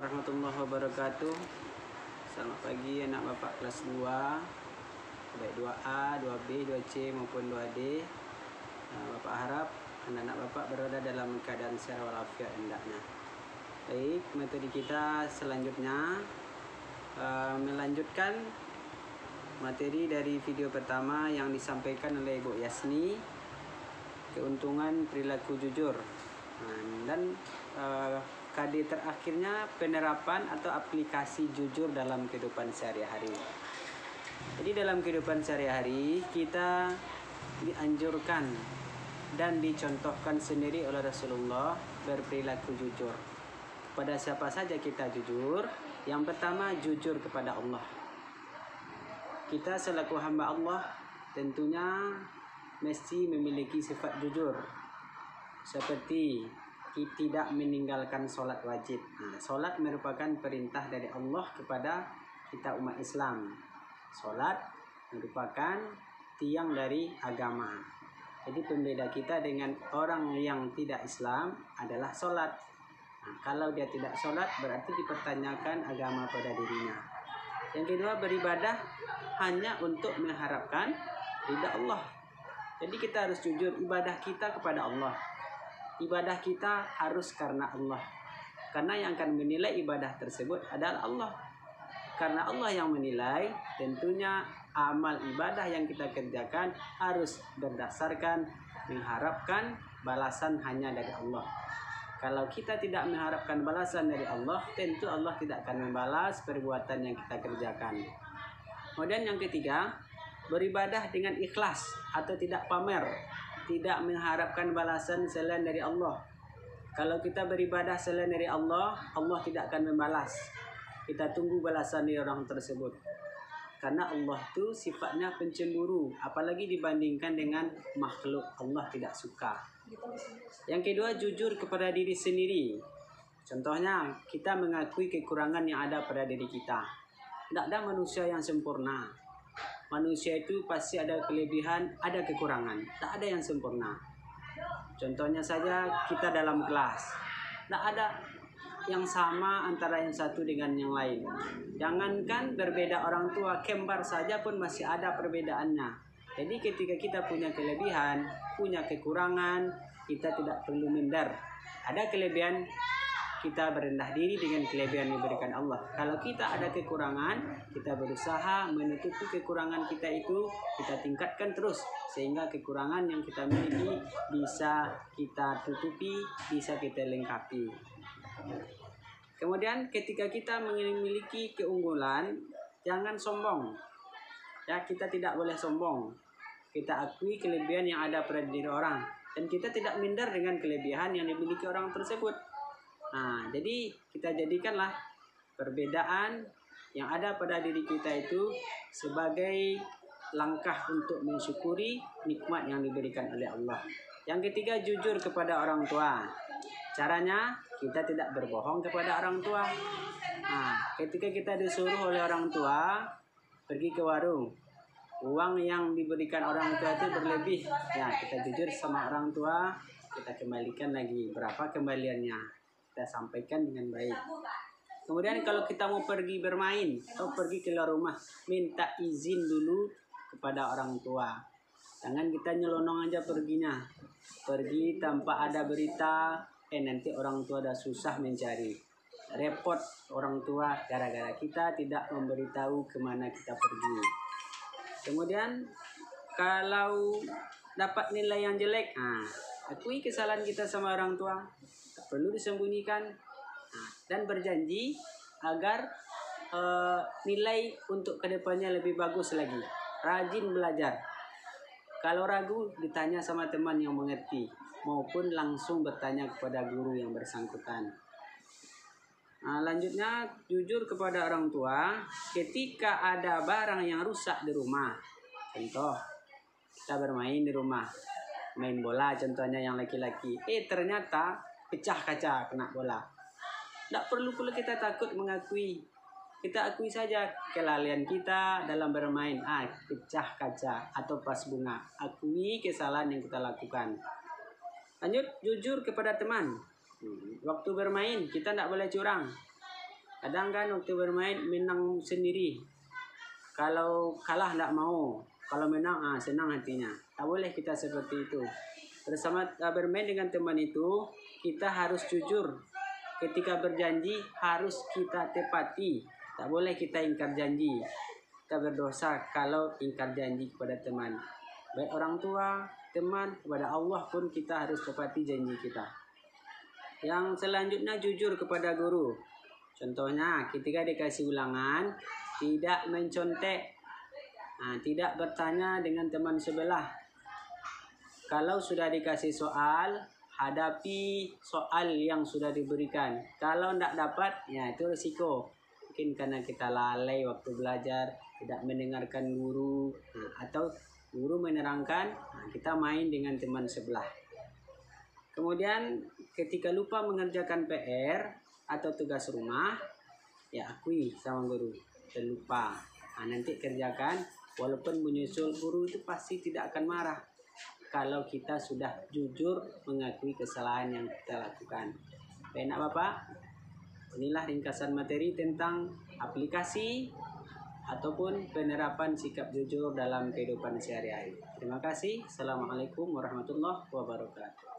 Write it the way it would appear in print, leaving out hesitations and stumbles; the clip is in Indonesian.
warahmatullahi wabarakatuh. Selamat pagi anak bapak kelas 2, baik 2A, 2B, 2C maupun 2D. Bapak harap anak-anak bapak berada dalam keadaan sehat walafiat hendaknya. Baik, metode kita selanjutnya melanjutkan materi dari video pertama yang disampaikan oleh Ibu Yasni, keuntungan perilaku jujur. Dan KD terakhirnya penerapan atau aplikasi jujur dalam kehidupan sehari-hari. Jadi dalam kehidupan sehari-hari kita dianjurkan dan dicontohkan sendiri oleh Rasulullah berperilaku jujur. Kepada siapa saja kita jujur? Yang pertama, jujur kepada Allah. Kita selaku hamba Allah tentunya mesti memiliki sifat jujur, seperti tidak meninggalkan sholat wajib. Sholat merupakan perintah dari Allah kepada kita umat Islam. Sholat merupakan tiang dari agama. Jadi pembeda kita dengan orang yang tidak Islam adalah sholat. Kalau dia tidak sholat berarti dipertanyakan agama pada dirinya. Yang kedua, beribadah hanya untuk mengharapkan ridha Allah. Jadi kita harus jujur, ibadah kita kepada Allah. Ibadah kita harus karena Allah. Karena yang akan menilai ibadah tersebut adalah Allah. Karena Allah yang menilai, tentunya amal ibadah yang kita kerjakan harus berdasarkan mengharapkan balasan hanya dari Allah. Kalau kita tidak mengharapkan balasan dari Allah, tentu Allah tidak akan membalas perbuatan yang kita kerjakan. Kemudian yang ketiga, beribadah dengan ikhlas atau tidak pamer, tidak mengharapkan balasan selain dari Allah. Kalau kita beribadah selain dari Allah, Allah tidak akan membalas. Kita tunggu balasan dari orang tersebut. Karena Allah itu sifatnya pencemburu, apalagi dibandingkan dengan makhluk. Allah tidak suka. Yang kedua, jujur kepada diri sendiri. Contohnya, kita mengakui kekurangan yang ada pada diri kita. Tidak ada manusia yang sempurna. Manusia itu pasti ada kelebihan, ada kekurangan. Tak ada yang sempurna. Contohnya saja kita dalam kelas. Tak ada yang sama antara yang satu dengan yang lain. Jangankan berbeda orang tua, kembar saja pun masih ada perbedaannya. Jadi ketika kita punya kelebihan, punya kekurangan, kita tidak perlu minder. Ada kelebihan, kita berendah diri dengan kelebihan yang diberikan Allah. Kalau kita ada kekurangan, kita berusaha menutupi kekurangan kita itu, kita tingkatkan terus sehingga kekurangan yang kita miliki bisa kita tutupi, bisa kita lengkapi. Kemudian ketika kita memiliki keunggulan, jangan sombong. Ya, kita tidak boleh sombong. Kita akui kelebihan yang ada pada diri orang dan kita tidak minder dengan kelebihan yang dimiliki orang tersebut. Jadi kita jadikanlah perbedaan yang ada pada diri kita itu sebagai langkah untuk mensyukuri nikmat yang diberikan oleh Allah. Yang ketiga, jujur kepada orang tua. Caranya, kita tidak berbohong kepada orang tua. Ketika kita disuruh oleh orang tua pergi ke warung, uang yang diberikan orang tua itu berlebih, ya kita jujur sama orang tua, kita kembalikan lagi berapa kembaliannya, kita sampaikan dengan baik. Kemudian kalau kita mau pergi bermain atau pergi keluar rumah, minta izin dulu kepada orang tua. Jangan kita nyelonong aja perginya. Pergi tanpa ada berita, nanti orang tua dah susah mencari. Repot orang tua gara-gara kita tidak memberitahu kemana kita pergi. Kemudian kalau dapat nilai yang jelek, akui kesalahan kita sama orang tua. Tak perlu disembunyikan. Dan berjanji agar nilai untuk kedepannya lebih bagus lagi. Rajin belajar. Kalau ragu, ditanya sama teman yang mengerti, maupun langsung bertanya kepada guru yang bersangkutan. Lanjutnya, jujur kepada orang tua ketika ada barang yang rusak di rumah. Contoh, kita bermain di rumah, main bola contohnya yang laki-laki. Ternyata pecah kaca, kena bola. Tidak perlu pula kita takut mengakui. Kita akui saja kelalaian kita dalam bermain. Pecah kaca atau pas bunga. Akui kesalahan yang kita lakukan. Lanjut, jujur kepada teman. Waktu bermain kita tidak boleh curang. Kadang kan waktu bermain menang sendiri. Kalau kalah tidak mau, kalau menang senang hatinya. Tak boleh kita seperti itu. Bersama bermain dengan teman itu, kita harus jujur. Ketika berjanji harus kita tepati. Tak boleh kita ingkar janji. Kita berdosa kalau ingkar janji kepada teman. Baik orang tua, teman, kepada Allah pun kita harus tepati janji kita. Yang selanjutnya jujur kepada guru. Contohnya ketika dikasih ulangan, tidak mencontek, tidak bertanya dengan teman sebelah. Kalau sudah dikasih soal, hadapi soal yang sudah diberikan. Kalau tidak dapat, ya itu risiko. Mungkin karena kita lalai waktu belajar, tidak mendengarkan guru, atau guru menerangkan, kita main dengan teman sebelah. Kemudian ketika lupa mengerjakan PR atau tugas rumah, ya akui sama guru, terlupa. Nanti kerjakan, walaupun menyusul guru itu pasti tidak akan marah. Kalau kita sudah jujur mengakui kesalahan yang kita lakukan. Baik Bapak, inilah ringkasan materi tentang aplikasi ataupun penerapan sikap jujur dalam kehidupan sehari-hari. Terima kasih. Assalamualaikum warahmatullahi wabarakatuh.